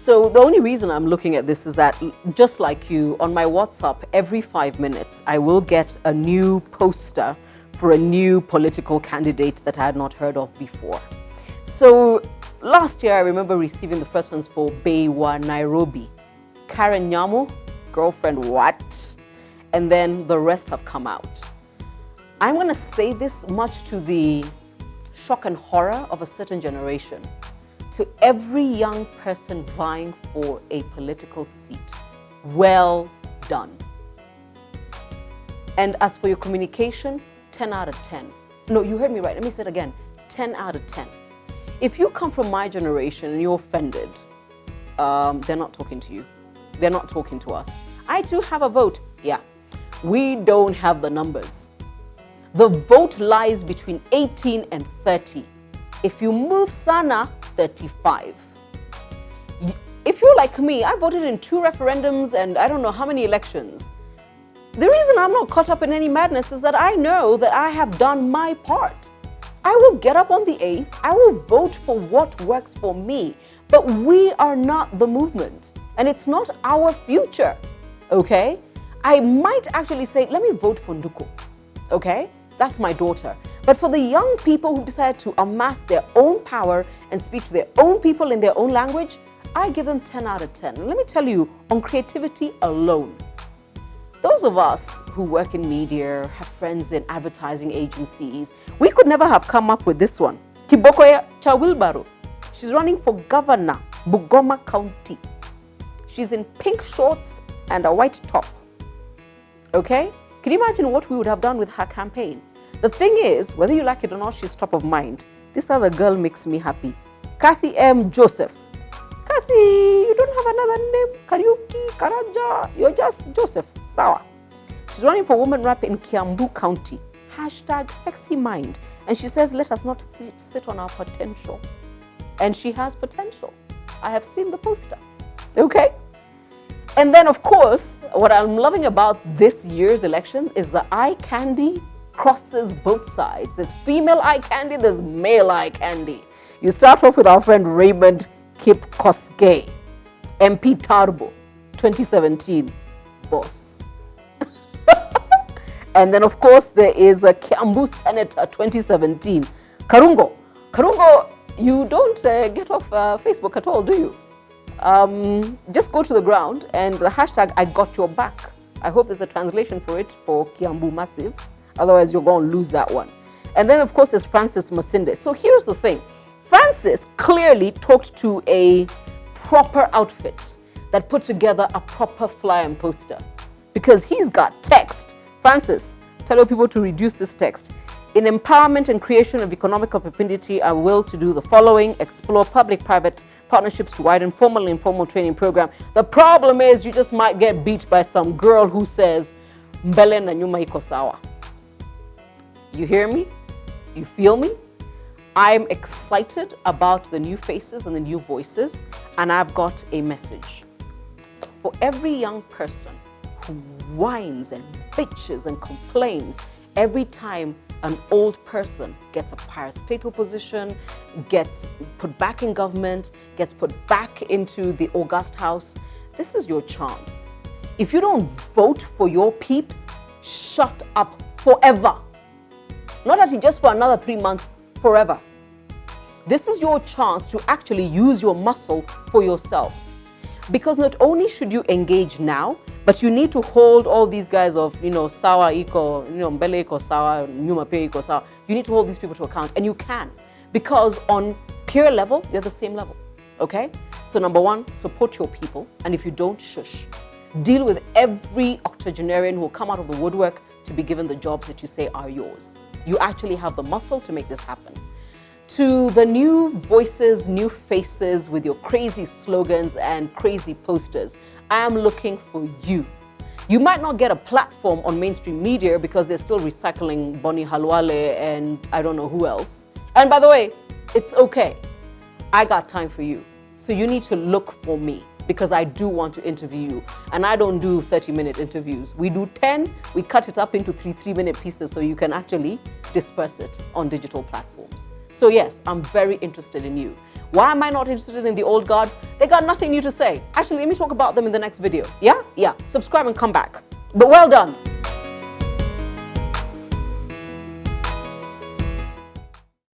So the only reason I'm looking at this is that, just like you, on my WhatsApp, every 5 minutes, I will get a new poster for a new political candidate that I had not heard of before. So last year, I remember receiving the first ones for Beiwa, Nairobi. Karen Nyamu, girlfriend, what? And then the rest have come out. I'm going to say this much to the shock and horror of a certain generation. To every young person vying for a political seat, well done. And as for your communication, 10 out of 10. No, you heard me right. Let me say it again. 10 out of 10. If you come from my generation and you're offended, they're not talking to you. They're not talking to us. I too have a vote. Yeah. We don't have the numbers. The vote lies between 18 and 30. If you move Sana, 35. If you're like me, I voted in 2 referendums and I don't know how many elections. The reason I'm not caught up in any madness is that I know that I have done my part. I will get up on the 8th, I will vote for what works for me, but we are not the movement and it's not our future, okay? I might actually say, let me vote for Nduko, okay? That's my daughter. But for the young people who decide to amass their own power and speak to their own people in their own language, I give them 10 out of 10. And let me tell you, on creativity alone, those of us who work in media, have friends in advertising agencies, we could never have come up with this one. Kibokoya Chawilbaro. She's running for governor, Bungoma County. She's in pink shorts and a white top. Okay? Can you imagine what we would have done with her campaign? The thing is, whether you like it or not, she's top of mind. This other girl makes me happy. Kathy M. Joseph. Kathy, you don't have another name? Kariuki, Karaja, you're just Joseph. Sawa. She's running for woman rep in Kiambu County. Hashtag sexy mind. And she says, let us not sit on our potential. And she has potential. I have seen the poster. Okay? And then, of course, what I'm loving about this year's elections is the eye candy crosses both sides. There's female eye candy, there's male eye candy. You start off with our friend Raymond Kip Koskei, MP Tarbo, 2017, boss. And then, of course, there is a Kiambu Senator, 2017, Karungo. Karungo, you don't get off Facebook at all, do you? Just go to the ground and the hashtag I got your back. I hope there's a translation for it for Kiambu Massive. Otherwise, you're going to lose that one. And then, of course, there's Francis Masinde. So here's the thing. Francis clearly talked to a proper outfit that put together a proper flyer and poster because he's got text. Francis, tell your people to reduce this text. In empowerment and creation of economic opportunity, I will to do the following: explore public-private partnerships to widen formal and informal training program. The problem is you just might get beat by some girl who says, Mbele na nyuma iko sawa. You hear me? You feel me? I'm excited about the new faces and the new voices, and I've got a message. For every young person who whines and bitches and complains every time an old person gets a parastatal position, gets put back in government, gets put back into the august house, this is your chance. If you don't vote for your peeps, shut up forever. Not actually just for another 3 months, forever. This is your chance to actually use your muscle for yourselves. Because not only should you engage now, but you need to hold all these guys of, sawa iko, mbele iko sawa, nyuma pia iko sawa. You need to hold these people to account, and you can. Because on peer level, you're the same level, okay? So number one, support your people, and if you don't, shush. Deal with every octogenarian who will come out of the woodwork to be given the jobs that you say are yours. You actually have the muscle to make this happen. To the new voices, new faces with your crazy slogans and crazy posters, I am looking for you. You might not get a platform on mainstream media because they're still recycling Bonnie Halwale and I don't know who else. And by the way, it's okay. I got time for you. So you need to look for me because I do want to interview you. And I don't do 30-minute interviews. We do 10, we cut it up into 3-minute pieces so you can actually disperse it on digital platforms. So yes, I'm very interested in you. Why am I not interested in the old guard? They got nothing new to say. Actually, let me talk about them in the next video. Yeah? Yeah. Subscribe and come back. But well done.